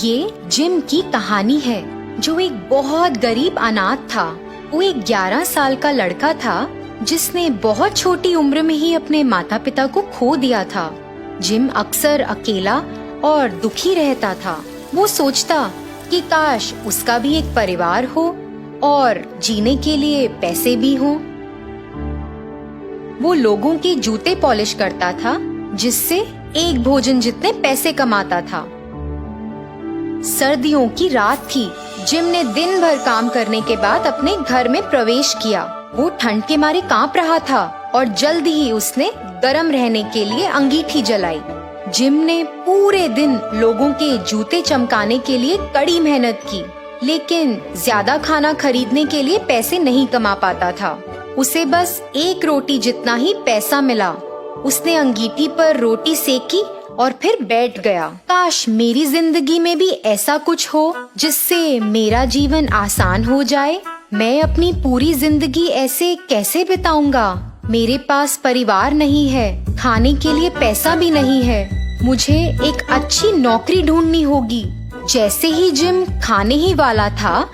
ये जिम की कहानी है, जो एक बहुत गरीब अनाथ था। वो एक 11 साल का लड़का था जिसने बहुत छोटी उम्र में ही अपने माता पिता को खो दिया था। जिम अक्सर अकेला और दुखी रहता था। वो सोचता कि काश उसका भी एक परिवार हो और जीने के लिए पैसे भी हों। वो लोगों के जूते पॉलिश करता था, जिससे एक भोजन जितने पैसे कमाता था। सर्दियों की रात थी। जिम ने दिन भर काम करने के बाद अपने घर में प्रवेश किया। वो ठंड के मारे कांप रहा था और जल्दी ही उसने गर्म रहने के लिए अंगीठी जलाई। जिम ने पूरे दिन लोगों के जूते चमकाने के लिए कड़ी मेहनत की, लेकिन ज्यादा खाना खरीदने के लिए पैसे नहीं कमा पाता था। उसे बस एक रोटी जितना ही पैसा मिला। उसने अंगीठी पर रोटी सेकी और फिर बैठ गया। काश मेरी जिंदगी में भी ऐसा कुछ हो जिससे मेरा जीवन आसान हो जाए। मैं अपनी पूरी जिंदगी ऐसे कैसे बिताऊंगा? मेरे पास परिवार नहीं है, खाने के लिए पैसा भी नहीं है। मुझे एक अच्छी नौकरी ढूंढनी होगी। जैसे ही जिम खाने ही वाला था,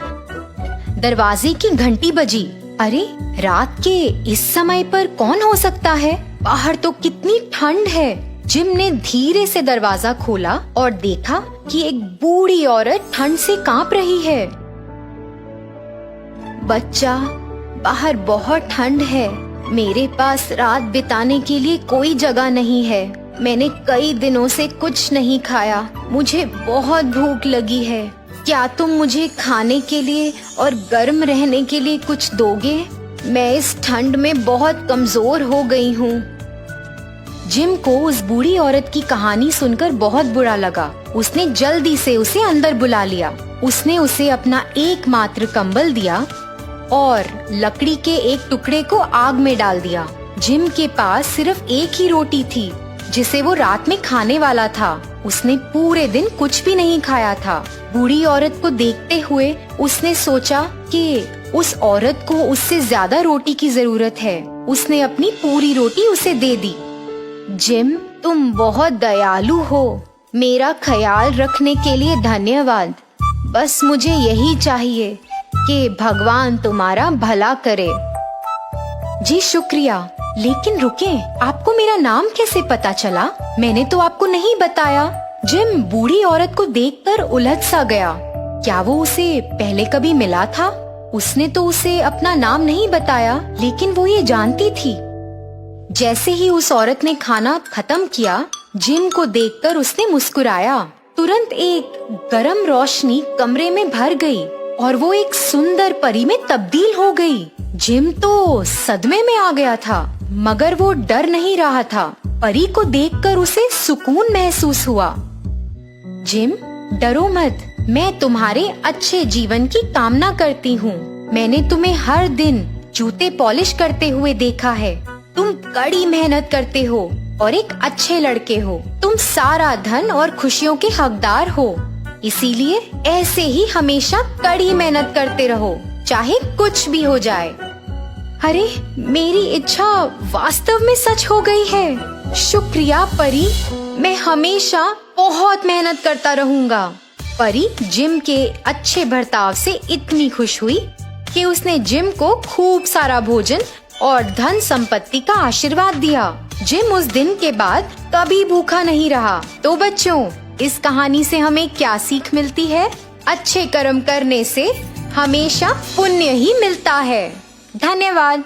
दरवाजे की घंटी बजी। अरे, रात के इस समय पर कौन हो सकता है? बाहर तो कितनी ठंड है। जिम ने धीरे से दरवाजा खोला और देखा कि एक बूढ़ी औरत ठंड से कांप रही है। बच्चा, बाहर बहुत ठंड है। मेरे पास रात बिताने के लिए कोई जगह नहीं है। मैंने कई दिनों से कुछ नहीं खाया। मुझे बहुत भूख लगी है। क्या तुम मुझे खाने के लिए और गर्म रहने के लिए कुछ दोगे? मैं इस ठंड में बहुत कमजोर हो गई हूँ। जिम को उस बूढ़ी औरत की कहानी सुनकर बहुत बुरा लगा। उसने जल्दी से उसे अंदर बुला लिया। उसने उसे अपना एकमात्र कंबल दिया और लकड़ी के एक टुकड़े को आग में डाल दिया। जिम के पास सिर्फ एक ही रोटी थी, जिसे वो रात में खाने वाला था। उसने पूरे दिन कुछ भी नहीं खाया था। बूढ़ी औरत को देखते हुए उसने सोचा कि उस औरत को उससे ज्यादा रोटी की जरूरत है। उसने अपनी पूरी रोटी उसे दे दी। जिम, तुम बहुत दयालु हो। मेरा ख्याल रखने के लिए धन्यवाद। बस मुझे यही चाहिए कि भगवान तुम्हारा भला करे। जी शुक्रिया, लेकिन रुके, आपको मेरा नाम कैसे पता चला? मैंने तो आपको नहीं बताया। जिम बूढ़ी औरत को देखकर उलझ सा गया। क्या वो उसे पहले कभी मिला था? उसने तो उसे अपना नाम नहीं बताया, लेकिन वो ये जानती थी। जैसे ही उस औरत ने खाना खत्म किया, जिम को देखकर उसने मुस्कुराया। तुरंत एक गरम रोशनी कमरे में भर गई और वो एक सुंदर परी में तब्दील हो गई। जिम तो सदमे में आ गया था, मगर वो डर नहीं रहा था। परी को देखकर उसे सुकून महसूस हुआ। जिम, डरो मत। मैं तुम्हारे अच्छे जीवन की कामना करती हूँ। मैंने तुम्हें हर दिन जूते पॉलिश करते हुए देखा है। तुम कड़ी मेहनत करते हो और एक अच्छे लड़के हो। तुम सारा धन और खुशियों के हकदार हो। इसीलिए ऐसे ही हमेशा कड़ी मेहनत करते रहो, चाहे कुछ भी हो जाए। अरे, मेरी इच्छा वास्तव में सच हो गई है। शुक्रिया परी, मैं हमेशा बहुत मेहनत करता रहूंगा। परी जिम के अच्छे बर्ताव से इतनी खुश हुई कि उसने जिम को खूब सारा भोजन और धन संपत्ति का आशीर्वाद दिया। जिम उस दिन के बाद कभी भूखा नहीं रहा। तो बच्चों, इस कहानी से हमें क्या सीख मिलती है? अच्छे कर्म करने से हमेशा पुण्य ही मिलता है। धन्यवाद।